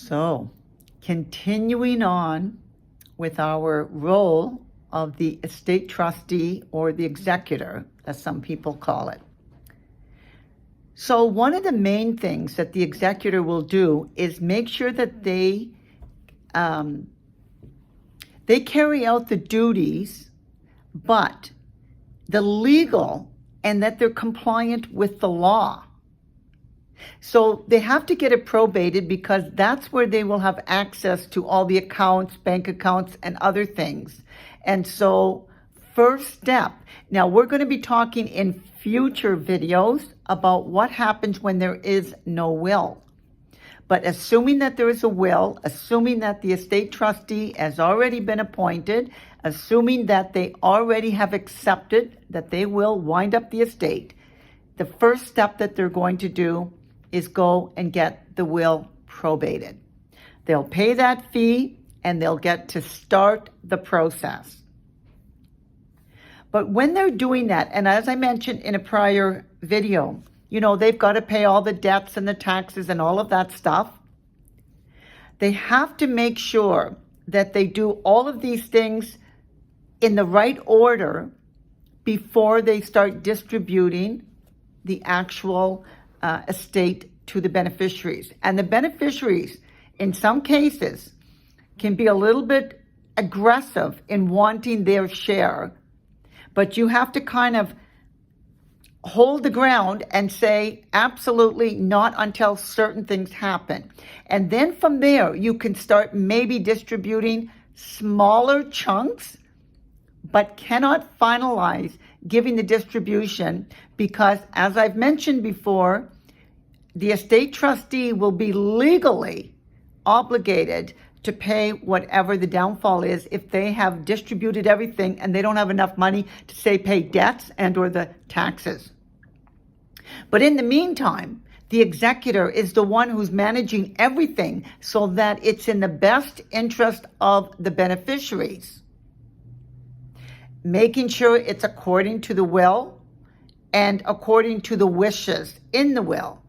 So, continuing on with our role of the estate trustee or the executor, as some people call it. So one of the main things that the executor will do is make sure that they carry out the duties, but the legal, and that they're compliant with the law. So they have to get it probated because that's where they will have access to all the accounts, bank accounts, and other things. And so first step, now we're going to be talking in future videos about what happens when there is no will. But assuming that there is a will, assuming that the estate trustee has already been appointed, assuming that they already have accepted that they will wind up the estate, the first step that they're going to do is go and get the will probated. They'll pay that fee and they'll get to start the process. But when they're doing that, and as I mentioned in a prior video, they've got to pay all the debts and the taxes and all of that stuff. They have to make sure that they do all of these things in the right order before they start distributing the actual estate to the beneficiaries. And the beneficiaries, in some cases, can be a little bit aggressive in wanting their share, but you have to kind of hold the ground and say, absolutely not until certain things happen. And then from there, you can start maybe distributing smaller chunks, but cannot finalize giving the distribution because, as I've mentioned before, the estate trustee will be legally obligated to pay whatever the downfall is if they have distributed everything and they don't have enough money to, say, pay debts and or the taxes. But in the meantime, the executor is the one who's managing everything so that it's in the best interest of the beneficiaries, making sure it's according to the will and according to the wishes in the will.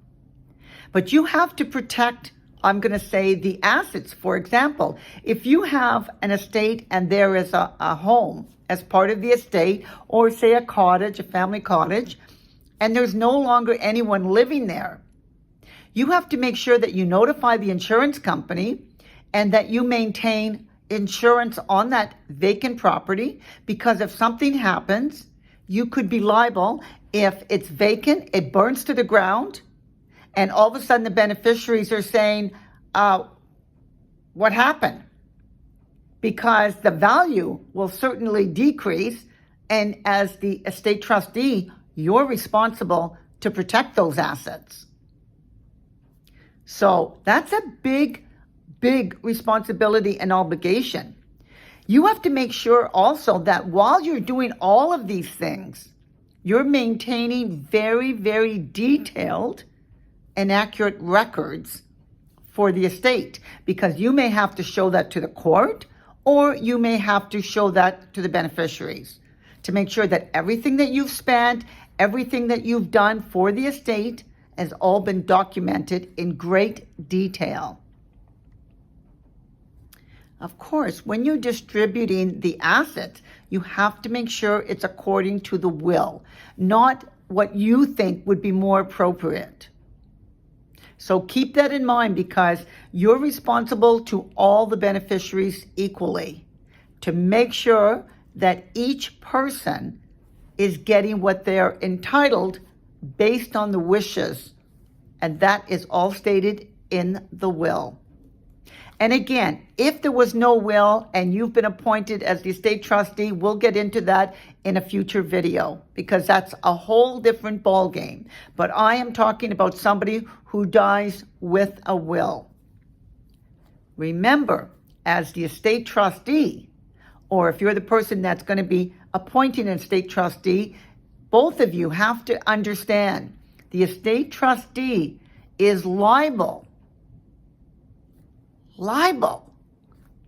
But you have to protect, I'm going to say, the assets. For example, if you have an estate and there is a home as part of the estate, or say a cottage, a family cottage, and there's no longer anyone living there, you have to make sure that you notify the insurance company and that you maintain insurance on that vacant property, because if something happens, you could be liable. If it's vacant, it burns to the ground, and all of a sudden the beneficiaries are saying, what happened? Because the value will certainly decrease, and as the estate trustee, you're responsible to protect those assets. So that's a big responsibility and obligation. You have to make sure also that while you're doing all of these things, you're maintaining very, very detailed and accurate records for the estate, because you may have to show that to the court, or you may have to show that to the beneficiaries to make sure that everything that you've spent, everything that you've done for the estate has all been documented in great detail. Of course, when you're distributing the assets, you have to make sure it's according to the will, not what you think would be more appropriate. So keep that in mind, because you're responsible to all the beneficiaries equally to make sure that each person is getting what they're entitled based on the wishes. And that is all stated in the will. And again, if there was no will and you've been appointed as the estate trustee, we'll get into that in a future video, because that's a whole different ballgame. But I am talking about somebody who dies with a will. Remember, as the estate trustee, or if you're the person that's going to be appointing an estate trustee, both of you have to understand the estate trustee is liable,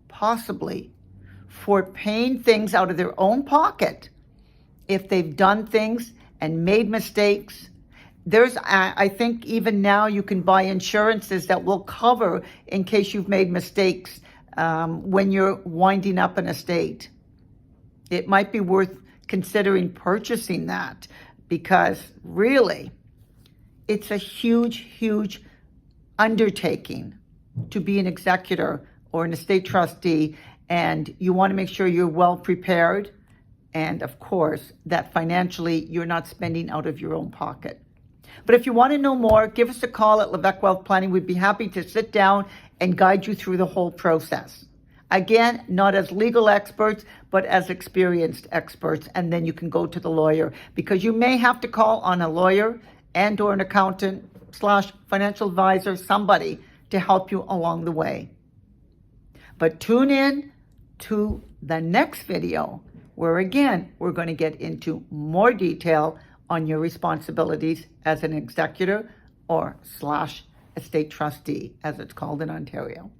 possibly, for paying things out of their own pocket if they've done things and made mistakes, I think even now you can buy insurances that will cover in case you've made mistakes when you're winding up an estate. It might be worth considering purchasing that, because really, it's a huge, huge undertaking to be an executor or an estate trustee, and you want to make sure you're well prepared, and of course, that financially you're not spending out of your own pocket. But if you want to know more, give us a call at Levesque Wealth Planning. We'd be happy to sit down and guide you through the whole process. Again, not as legal experts, but as experienced experts, and then you can go to the lawyer, because you may have to call on a lawyer and or an accountant / financial advisor, somebody to help you along the way. But tune in to the next video, where again, we're going to get into more detail on your responsibilities as an executor or / estate trustee, as it's called in Ontario.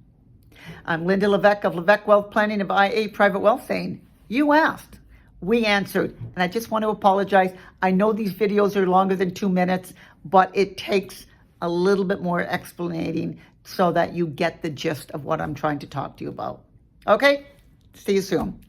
I'm Linda Levesque of Levesque Wealth Planning of IA Private Wealth, saying, you asked, we answered. And I just want to apologize. I know these videos are longer than 2 minutes, but it takes a little bit more explaining so that you get the gist of what I'm trying to talk to you about. Okay? See you soon.